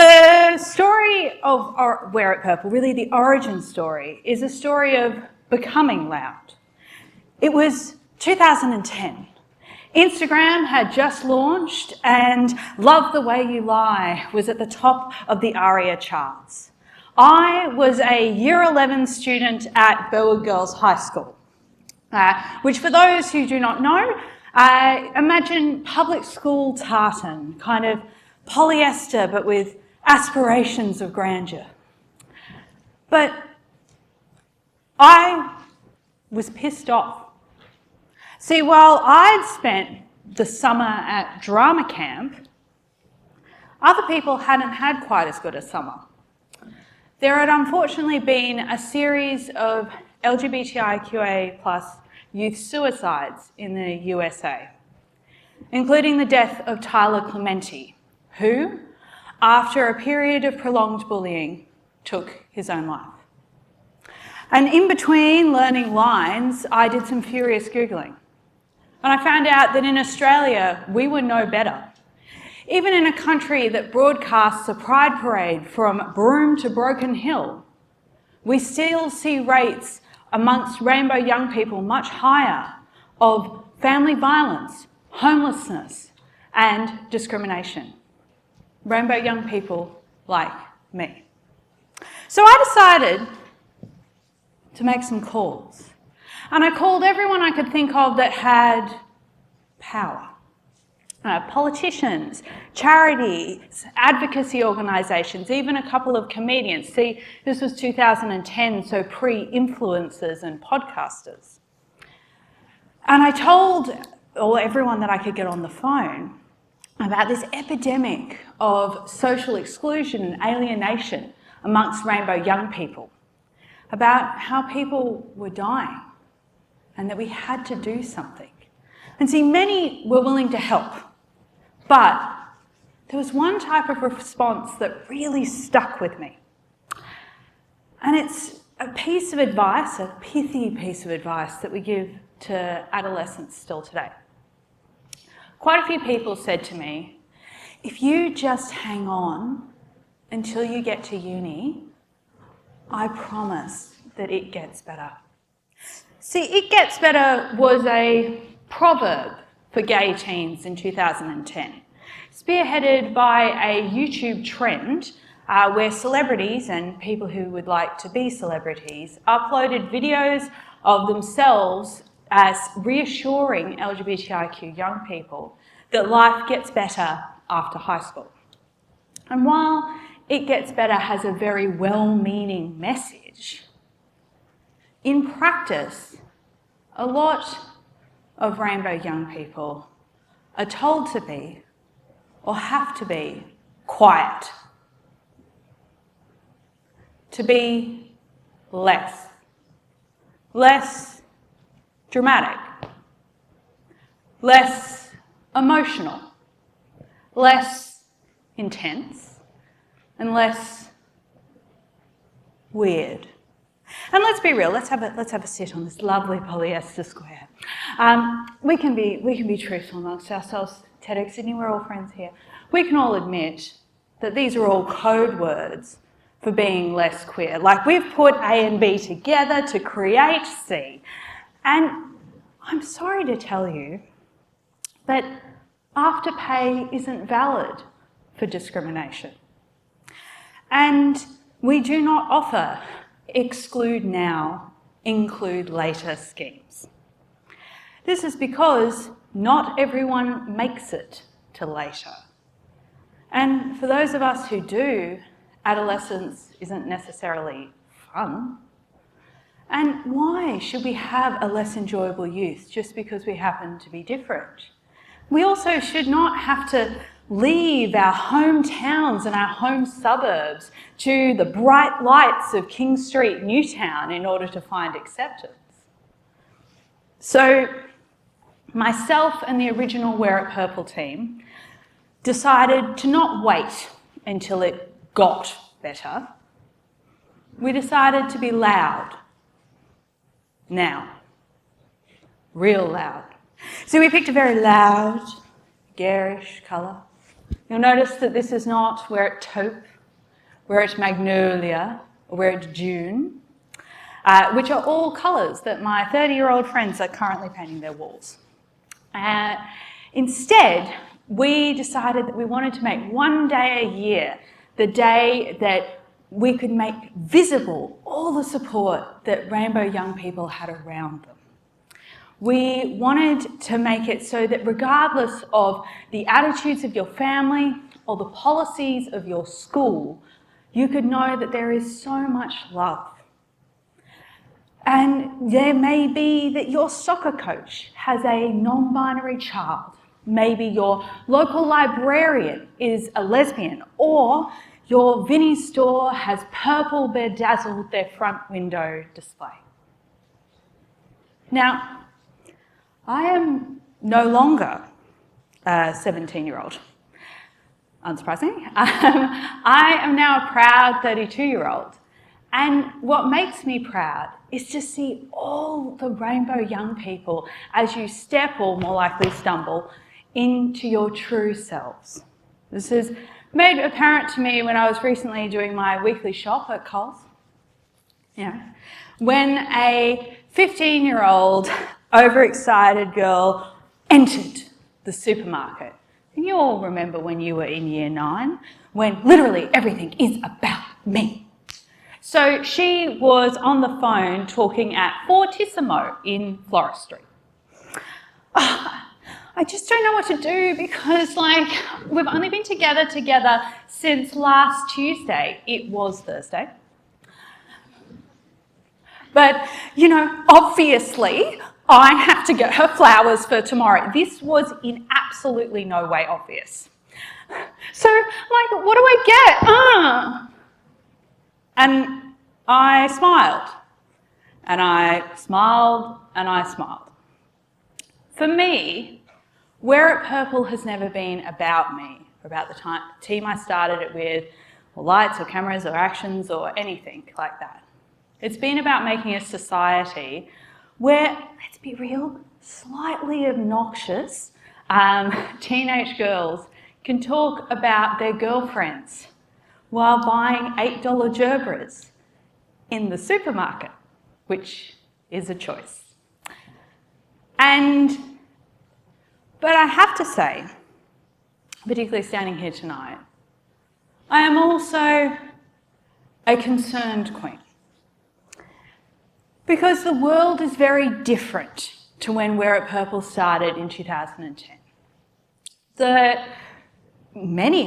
The story of Wear It Purple, really the origin story, is a story of becoming loud. It was 2010. Instagram had just launched and Love the Way You Lie was at the top of the ARIA charts. I was a Year 11 student at Burwood Girls High School, which for those who do not know, imagine public school tartan, kind of polyester but with aspirations of grandeur. But I was pissed off. See, while I'd spent the summer at drama camp, other people hadn't had quite as good a summer. There had unfortunately been a series of LGBTIQA+ youth suicides in the USA, including the death of Tyler Clementi, who, after a period of prolonged bullying, took his own life. And in between learning lines, I did some furious Googling. And I found out that in Australia, we were no better. Even in a country that broadcasts a pride parade from Broome to Broken Hill, we still see rates amongst rainbow young people much higher of family violence, homelessness, and discrimination. Rainbow young people like me. So I decided to make some calls. And I called everyone I could think of that had power. Politicians, charities, advocacy organisations, even a couple of comedians. See, this was 2010, so pre-influencers and podcasters. And I told everyone that I could get on the phone about this epidemic of social exclusion and alienation amongst rainbow young people, about how people were dying and that we had to do something. And see, many were willing to help, but there was one type of response that really stuck with me. And it's a piece of advice, a pithy piece of advice that we give to adolescents still today. Quite a few people said to me, if you just hang on until you get to uni, I promise that it gets better. See, it gets better was a proverb for gay teens in 2010, spearheaded by a YouTube trend where celebrities and people who would like to be celebrities uploaded videos of themselves as reassuring LGBTIQ young people that life gets better after high school. And while it gets better has a very well-meaning message, in practice, a lot of rainbow young people are told to be, or have to be, quiet. To be less dramatic, less emotional, less intense, and less weird. And let's be real, let's have a sit on this lovely polyester square. We can be truthful amongst ourselves. TEDx Sydney, we're all friends here. We can all admit that these are all code words for being less queer. Like, we've put A and B together to create C. And I'm sorry to tell you that Afterpay isn't valid for discrimination. And we do not offer exclude now, include later schemes. This is because not everyone makes it to later. And for those of us who do, adolescence isn't necessarily fun. And why should we have a less enjoyable youth just because we happen to be different? We also should not have to leave our hometowns and our home suburbs to the bright lights of King Street, Newtown, in order to find acceptance. So myself and the original Wear It Purple team decided to not wait until it got better. We decided to be loud. Now. Real loud. So we picked a very loud, garish colour. You'll notice that this is not Wear It Taupe we're at magnolia, we're at June, which are all colours that my 30-year-old friends are currently painting their walls. Instead, we decided that we wanted to make one day a year the day that we could make visible all the support that Rainbow young people had around them. We wanted to make it so that regardless of the attitudes of your family or the policies of your school, you could know that there is so much love. And there may be that your soccer coach has a non-binary child. Maybe your local librarian is a lesbian, or your Vinnie store has purple bedazzled their front window display. Now, I am no longer a 17-year-old, unsurprisingly. I am now a proud 32-year-old. And what makes me proud is to see all the Rainbow young people as you step, or more likely stumble, into your true selves. This is made apparent to me when I was recently doing my weekly shop at Coles. When a 15-year-old overexcited girl entered the supermarket. And you all remember when you were in year 9, when literally everything is about me. So she was on the phone talking at Fortissimo in Floristry. I just don't know what to do because, we've only been together since last Tuesday. It was Thursday. But, obviously, I have to get her flowers for tomorrow. This was in absolutely no way obvious. So, what do I get? And I smiled. And I smiled, and I smiled. For me, Wear It Purple has never been about me, or about the team I started it with, or lights, or cameras, or actions, or anything like that. It's been about making a society where, let's be real, slightly obnoxious teenage girls can talk about their girlfriends while buying $8 Gerbras in the supermarket, which is a choice. But I have to say, particularly standing here tonight, I am also a concerned queen. Because the world is very different to when Wear It Purple started in 2010.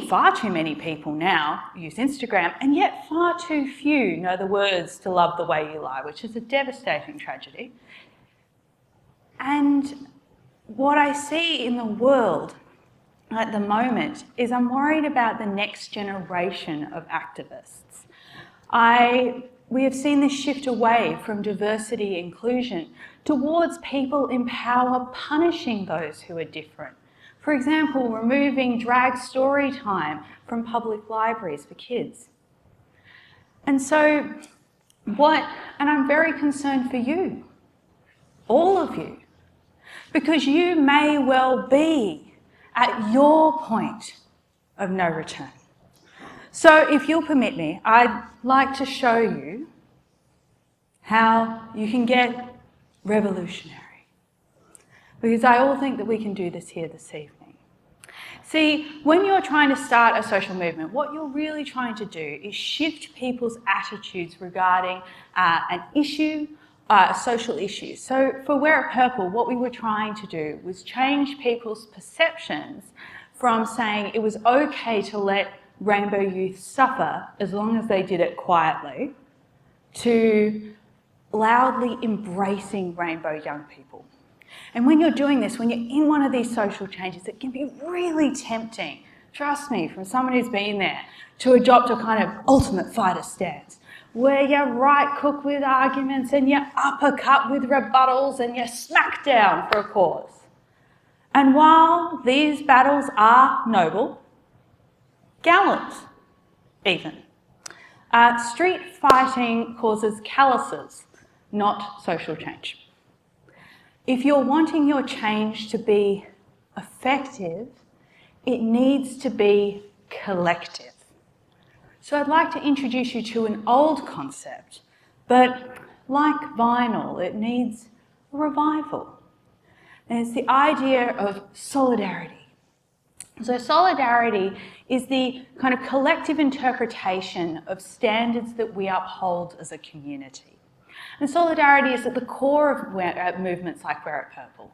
Far too many people now use Instagram, and yet far too few know the words to Love the Way You Lie, which is a devastating tragedy. And what I see in the world at the moment is I'm worried about the next generation of activists. We have seen this shift away from diversity inclusion towards people in power punishing those who are different. For example, removing drag story time from public libraries for kids. And I'm very concerned for you, all of you, because you may well be at your point of no return. So if you'll permit me, I'd like to show you how you can get revolutionary. Because I all think that we can do this here this evening. See, when you're trying to start a social movement, what you're really trying to do is shift people's attitudes regarding an issue, a social issue. So for Wear It Purple, what we were trying to do was change people's perceptions from saying it was okay to let Rainbow youth suffer as long as they did it quietly, to loudly embracing Rainbow young people. And when you're doing this, when you're in one of these social changes, it can be really tempting, trust me, from someone who's been there, to adopt a kind of ultimate fighter stance, where you right hook with arguments and you uppercut with rebuttals and you smack down for a cause. And while these battles are noble, gallant even, street fighting causes calluses, not social change. If you're wanting your change to be effective, it needs to be collective. So I'd like to introduce you to an old concept, but like vinyl, it needs a revival. And it's the idea of solidarity. So solidarity is the kind of collective interpretation of standards that we uphold as a community. And solidarity is at the core of movements like Wear It Purple.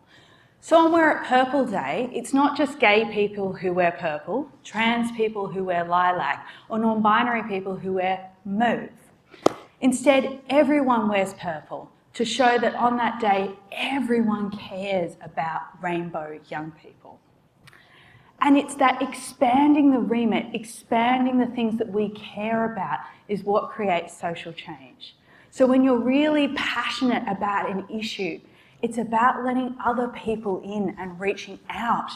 So on Wear It Purple Day, it's not just gay people who wear purple, trans people who wear lilac, or non-binary people who wear mauve. Instead, everyone wears purple to show that on that day, everyone cares about rainbow young people. And it's that expanding the remit, expanding the things that we care about is what creates social change. So when you're really passionate about an issue, it's about letting other people in and reaching out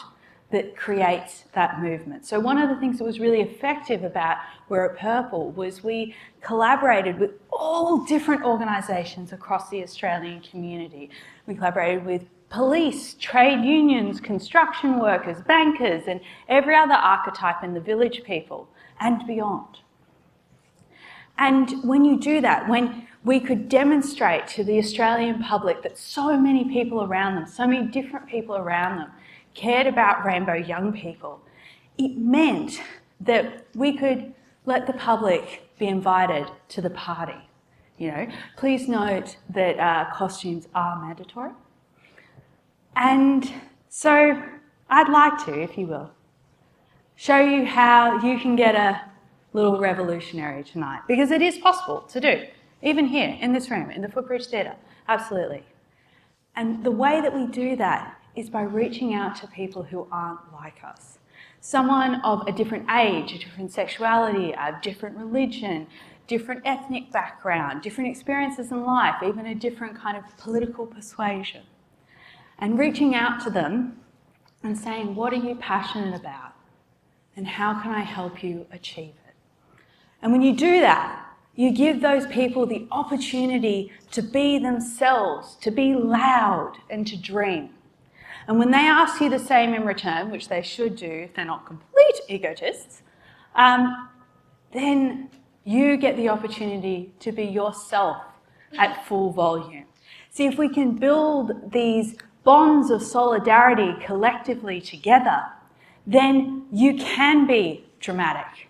that creates that movement. So one of the things that was really effective about Wear It Purple was we collaborated with all different organisations across the Australian community. We collaborated with police, trade unions, construction workers, bankers, and every other archetype in the village people and beyond. And when you do that, when we could demonstrate to the Australian public that so many people around them, so many different people around them, cared about rainbow young people, it meant that we could let the public be invited to the party. You know, please note that costumes are mandatory. And so I'd like to, if you will, show you how you can get a little revolutionary tonight, because it is possible to do, even here in this room, in the Footbridge Theatre, absolutely. And the way that we do that is by reaching out to people who aren't like us. Someone of a different age, a different sexuality, a different religion, different ethnic background, different experiences in life, even a different kind of political persuasion. And reaching out to them and saying, what are you passionate about? And how can I help you achieve it? And when you do that, you give those people the opportunity to be themselves, to be loud and to dream. And when they ask you the same in return, which they should do if they're not complete egotists, then you get the opportunity to be yourself at full volume. See, if we can build these bonds of solidarity collectively together, then you can be dramatic,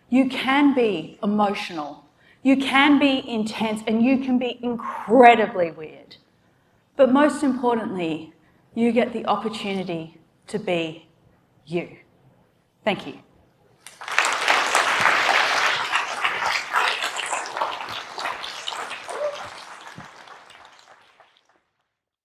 you can be emotional, you can be intense, and you can be incredibly weird. But most importantly, you get the opportunity to be you. Thank you.